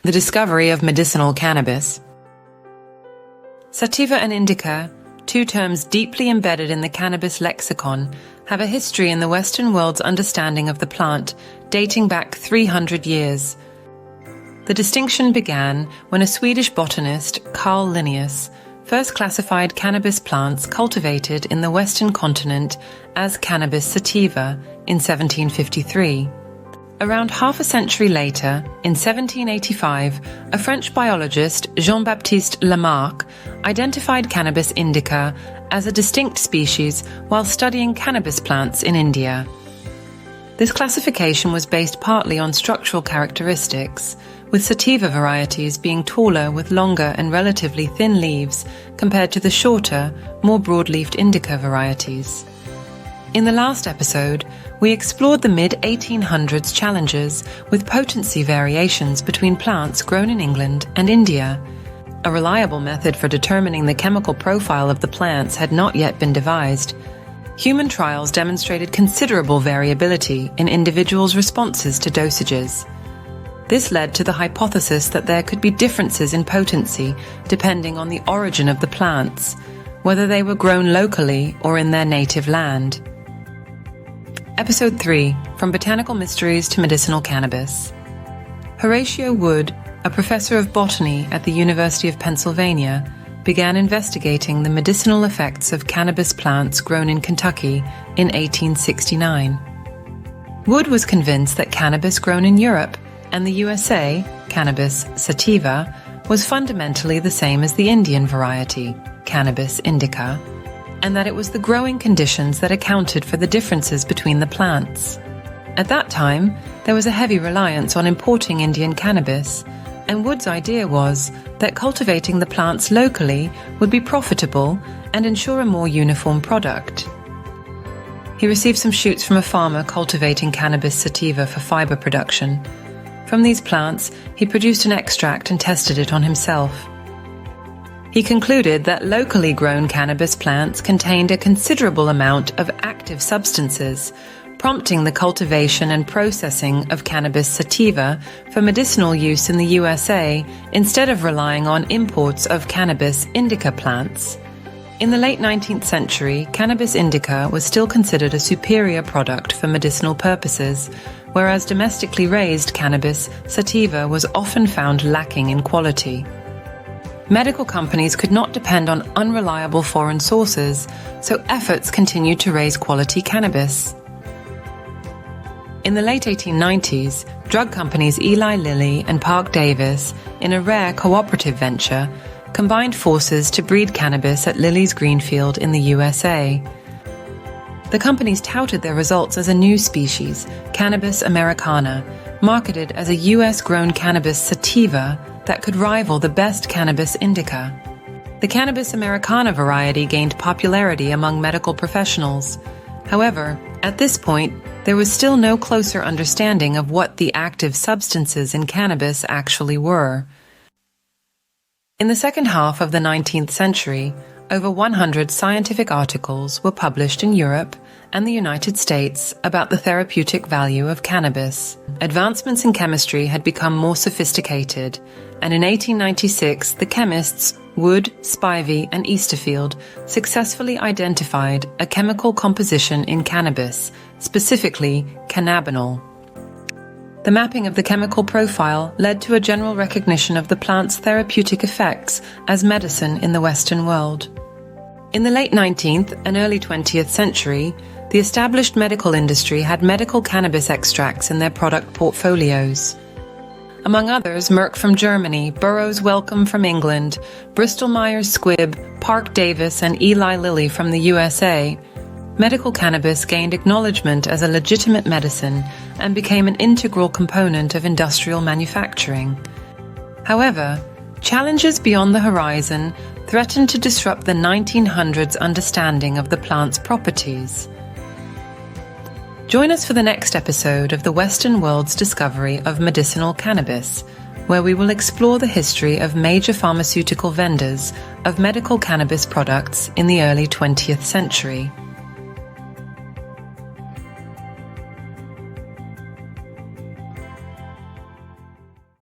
The discovery of medicinal cannabis. Sativa and indica, two terms deeply embedded in the cannabis lexicon, have a history in the Western world's understanding of the plant, dating back 300 years. The distinction began when a Swedish botanist, Carl Linnaeus, first classified cannabis plants cultivated in the Western continent as cannabis sativa in 1753. Around half a century later, in 1785, a French biologist, Jean-Baptiste Lamarck, identified cannabis indica as a distinct species while studying cannabis plants in India. This classification was based partly on structural characteristics, with sativa varieties being taller with longer and relatively thin leaves compared to the shorter, more broad-leafed indica varieties. In the last episode, we explored the mid-1800s challenges with potency variations between plants grown in England and India. A reliable method for determining the chemical profile of the plants had not yet been devised. Human trials demonstrated considerable variability in individuals' responses to dosages. This led to the hypothesis that there could be differences in potency depending on the origin of the plants, whether they were grown locally or in their native land. Episode 3, From Botanical Mysteries to Medicinal Cannabis. Horatio Wood, a professor of botany at the University of Pennsylvania, began investigating the medicinal effects of cannabis plants grown in Kentucky in 1869. Wood was convinced that cannabis grown in Europe and the USA, cannabis sativa, was fundamentally the same as the Indian variety, cannabis indica, and that it was the growing conditions that accounted for the differences between the plants. At that time, there was a heavy reliance on importing Indian cannabis, and Wood's idea was that cultivating the plants locally would be profitable and ensure a more uniform product. He received some shoots from a farmer cultivating cannabis sativa for fiber production. From these plants, he produced an extract and tested it on himself. He concluded that locally grown cannabis plants contained a considerable amount of active substances, prompting the cultivation and processing of cannabis sativa for medicinal use in the USA instead of relying on imports of cannabis indica plants. In the late 19th century, cannabis indica was still considered a superior product for medicinal purposes, whereas domestically raised cannabis sativa was often found lacking in quality. Medical companies could not depend on unreliable foreign sources, so efforts continued to raise quality cannabis. In the late 1890s, drug companies Eli Lilly and Parke-Davis, in a rare cooperative venture, combined forces to breed cannabis at Lilly's Greenfield in the USA. The companies touted their results as a new species, Cannabis americana, marketed as a US-grown cannabis sativa that could rival the best cannabis indica. The Cannabis americana variety gained popularity among medical professionals. However, at this point, there was still no closer understanding of what the active substances in cannabis actually were. In the second half of the 19th century, over 100 scientific articles were published in Europe and the United States about the therapeutic value of cannabis. Advancements in chemistry had become more sophisticated, and in 1896 the chemists Wood, Spivey, and Easterfield successfully identified a chemical composition in cannabis, specifically cannabinol. The mapping of the chemical profile led to a general recognition of the plant's therapeutic effects as medicine in the Western world. In the late 19th and early 20th century, the established medical industry had medical cannabis extracts in their product portfolios. Among others, Merck from Germany, Burroughs-Wellcome from England, Bristol-Meyers Squibb, Parke-Davis, and Eli Lilly from the USA, medical cannabis gained acknowledgement as a legitimate medicine and became an integral component of industrial manufacturing. However, challenges beyond the horizon threatened to disrupt the 1900s understanding of the plant's properties. Join us for the next episode of the Western world's discovery of medicinal cannabis, where we will explore the history of major pharmaceutical vendors of medical cannabis products in the early 20th century.